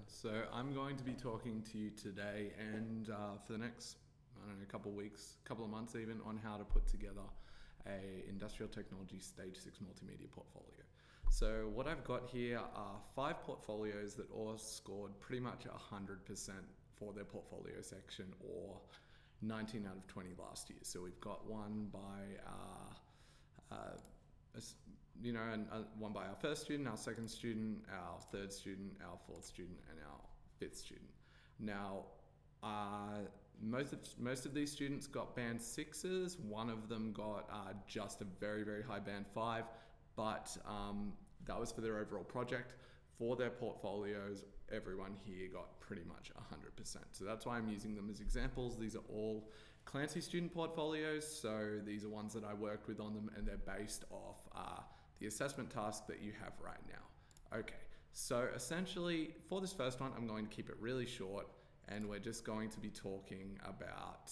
So I'm going to be talking to you today and for the next, couple of weeks, couple of months even, on how to put together a Industrial Technology Stage 6 Multimedia Portfolio. So what I've got here are 5 portfolios that all scored pretty much 100% for their portfolio section, or 19 out of 20 last year. So we've got one by one by our first student, our second student, our third student, our fourth student, and our fifth student. Now, most of these students got band 6s. One of them got just a very, very high band 5, but that was for their overall project. For their portfolios, everyone here got pretty much 100%. So that's why I'm using them as examples. These are all Clancy student portfolios. So these are ones that I worked with on them, and they're based off the assessment task that you have right now. Okay, so essentially for this first one, I'm going to keep it really short, and we're just going to be talking about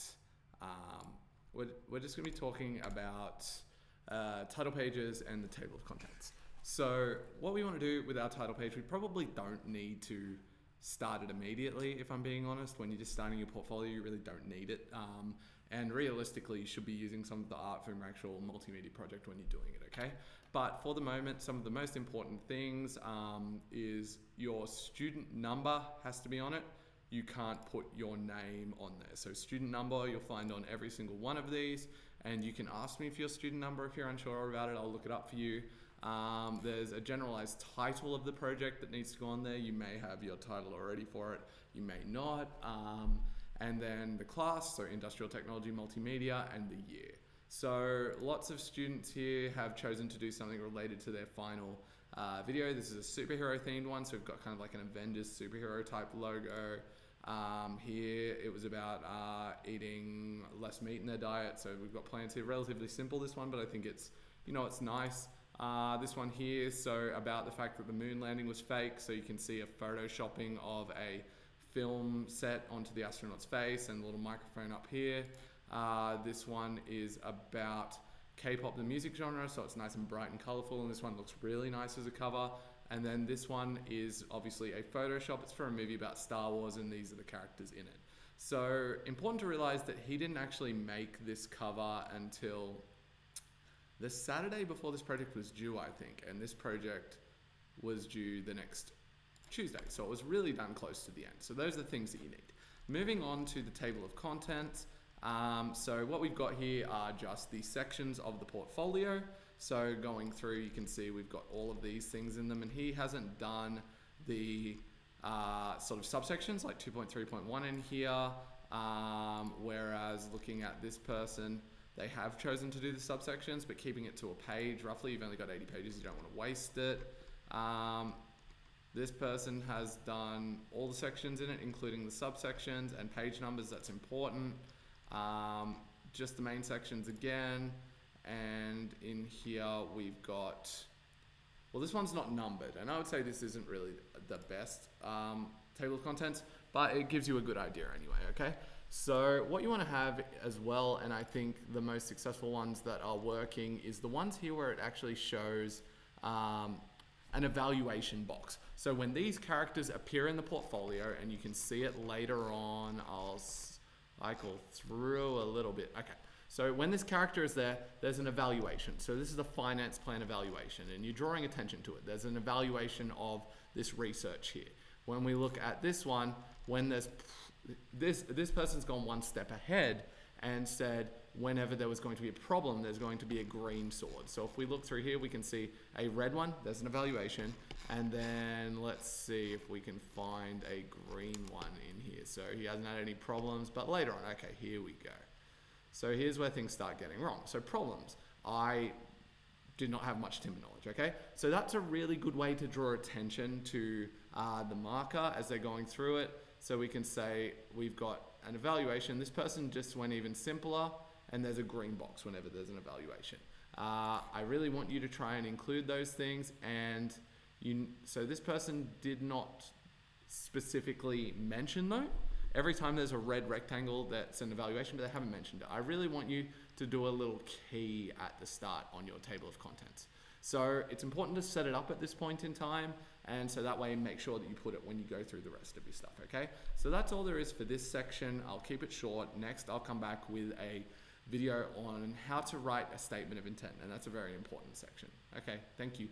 title pages and the table of contents. So what we want to do with our title page, we probably don't need to start it immediately, if I'm being honest. When you're just starting your portfolio, you really don't need it. And realistically, you should be using some of the art from your actual multimedia project when you're doing it, okay? But for the moment, some of the most important things is your student number has to be on it. You can't put your name on there. So student number you'll find on every single one of these, and you can ask me for your student number if you're unsure about it. I'll look it up for you. There's a generalized title of the project that needs to go on there. You may have your title already for it, you may not. And then the class, so Industrial Technology Multimedia, and the year. So lots of students here have chosen to do something related to their final video. This is a superhero themed one, so we've got kind of like an Avengers superhero type logo. Here it was about eating less meat in their diet, so we've got plans here. Relatively simple, this one, but I think it's nice. This one here, so about the fact that the moon landing was fake, so you can see a photoshopping of a film set onto the astronaut's face and a little microphone up here. This one is about K-pop, the music genre, so it's nice and bright and colorful, and this one looks really nice as a cover. And then this one is obviously a Photoshop. It's for a movie about Star Wars, and these are the characters in it. So important to realize that he didn't actually make this cover until the Saturday before this project was due, I think, and this project was due the next Tuesday, so it was really done close to the end. So those are the things that you need. Moving on to the table of contents. So what we've got here are just the sections of the portfolio. So going through, you can see we've got all of these things in them, and he hasn't done the sort of subsections like 2.3.1 in here, whereas looking at this person, they have chosen to do the subsections, but keeping it to a page roughly. You've only got 80 pages, you don't want to waste it. This person has done all the sections in it, including the subsections and page numbers. That's important. Just the main sections again. And in here we've got, well, this one's not numbered, and I would say this isn't really the best table of contents, but it gives you a good idea anyway, okay? So what you want to have as well, and I think the most successful ones that are working, is the ones here where it actually shows an evaluation box. So when these characters appear in the portfolio, and you can see it later on, I'll cycle through a little bit. Okay, so when this character is there, there's an evaluation. So this is a finance plan evaluation, and you're drawing attention to it. There's an evaluation of this research here. When we look at this one, when there's this person's gone one step ahead and said whenever there was going to be a problem, there's going to be a green sword. So if we look through here, we can see a red one, there's an evaluation, and then let's see if we can find a green one in here. So he hasn't had any problems, but later on, okay, here we go. So here's where things start getting wrong. So problems, I did not have much timber knowledge, okay? So that's a really good way to draw attention to the marker as they're going through it. So we can say we've got an evaluation. This person just went even simpler, and there's a green box whenever there's an evaluation. I really want you to try and include those things. And so this person did not specifically mention though. Every time there's a red rectangle that's an evaluation, but they haven't mentioned it. I really want you to do a little key at the start on your table of contents. So it's important to set it up at this point in time, and so that way make sure that you put it when you go through the rest of your stuff, okay? So that's all there is for this section. I'll keep it short. Next, I'll come back with a video on how to write a statement of intent, and that's a very important section. Okay, thank you.